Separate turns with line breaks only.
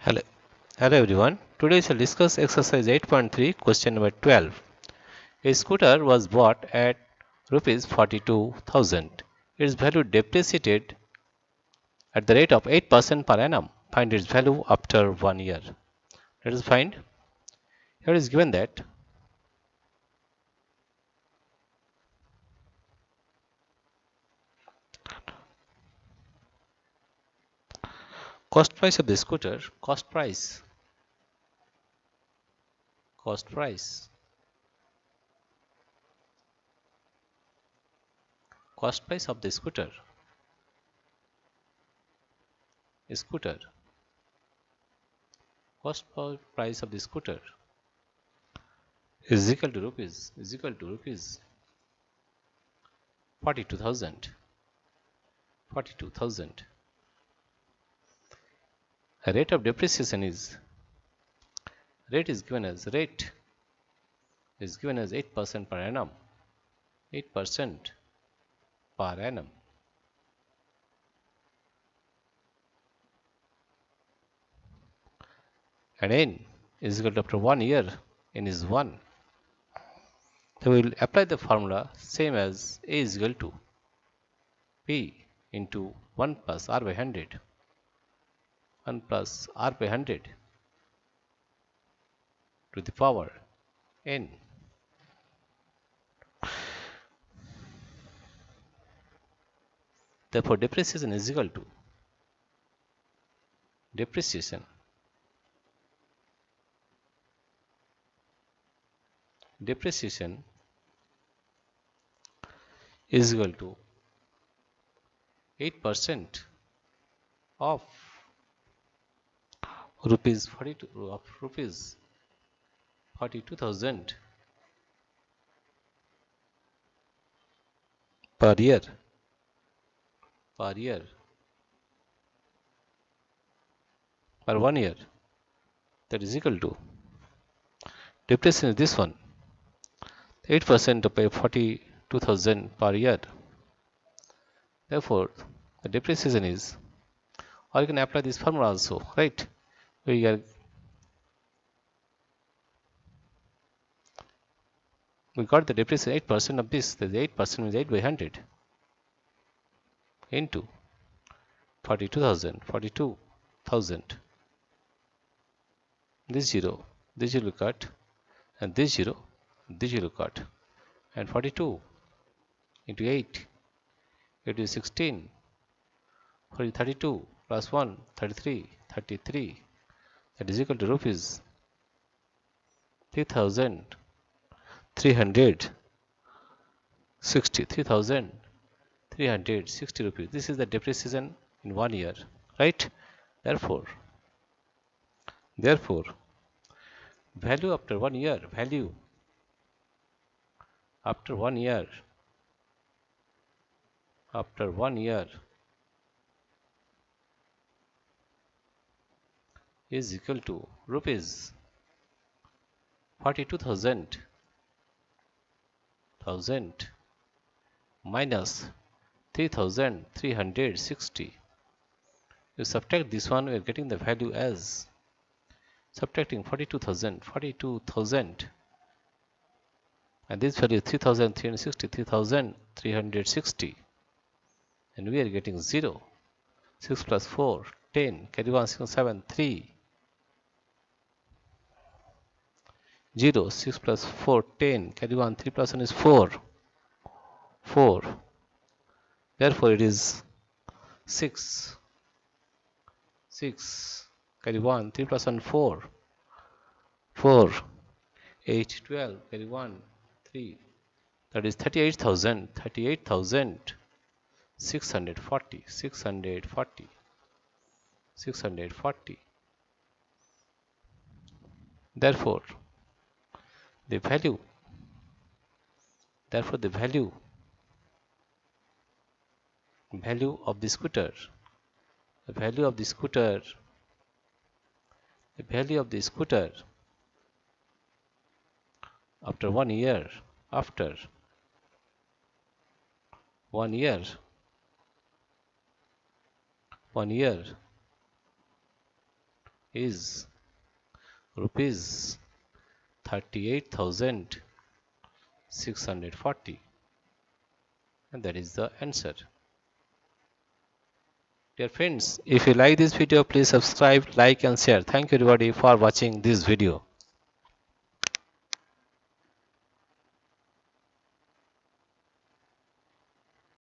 Hello, hello everyone. Today we shall discuss exercise 8.3, question number 12. A scooter was bought at rupees 42,000. Its value depreciated at the rate of 8% per annum. Find its value after 1 year. Let us find. Here is given that cost price of the scooter, cost price, cost price of the scooter, cost price of the scooter is equal to rupees 42,000. 42,000. A rate of depreciation rate is given as 8% per annum. 8% per annum. And n is equal to after 1 year, n is 1. So we will apply the formula same as a is equal to p into 1 plus r by 100. 1 plus r by 100 to the power n. Therefore depreciation is equal to depreciation depreciation is equal to 8% of rupees 42,000 per year per 1 year, that is equal to depreciation is this one, 8% to pay 42,000 per year. Therefore the depreciation is, or you can apply this formula also, right? We got the depreciation 8% of this, the 8% is 8 by 100 into 42,000. This 0 will cut, and this 0 will cut, and 42 into 8, it is 16. 32 plus 1, 33, that is equal to rupees 3,360 rupees. This is the depreciation in 1 year, right? Therefore value after 1 year, value after 1 year, is equal to rupees 42,000 minus 3,360. You subtract this one, we are getting the value as subtracting 42,000, and this value is 3,360, and we are getting 0. 6 plus 4, 10, carry 1, 6, 7, 3. 0, 6 plus 4, 10, carry 1, 3 plus 1 is 4. Therefore it is 6, carry 1, 3 plus 1, 4, 8, 12, carry 1, 3. That is 640. Therefore the value of the scooter, after 1 year, one year is rupees 38,640, and that is the answer. Dear friends, if you like this video, please subscribe, like and share. Thank you everybody for watching this video.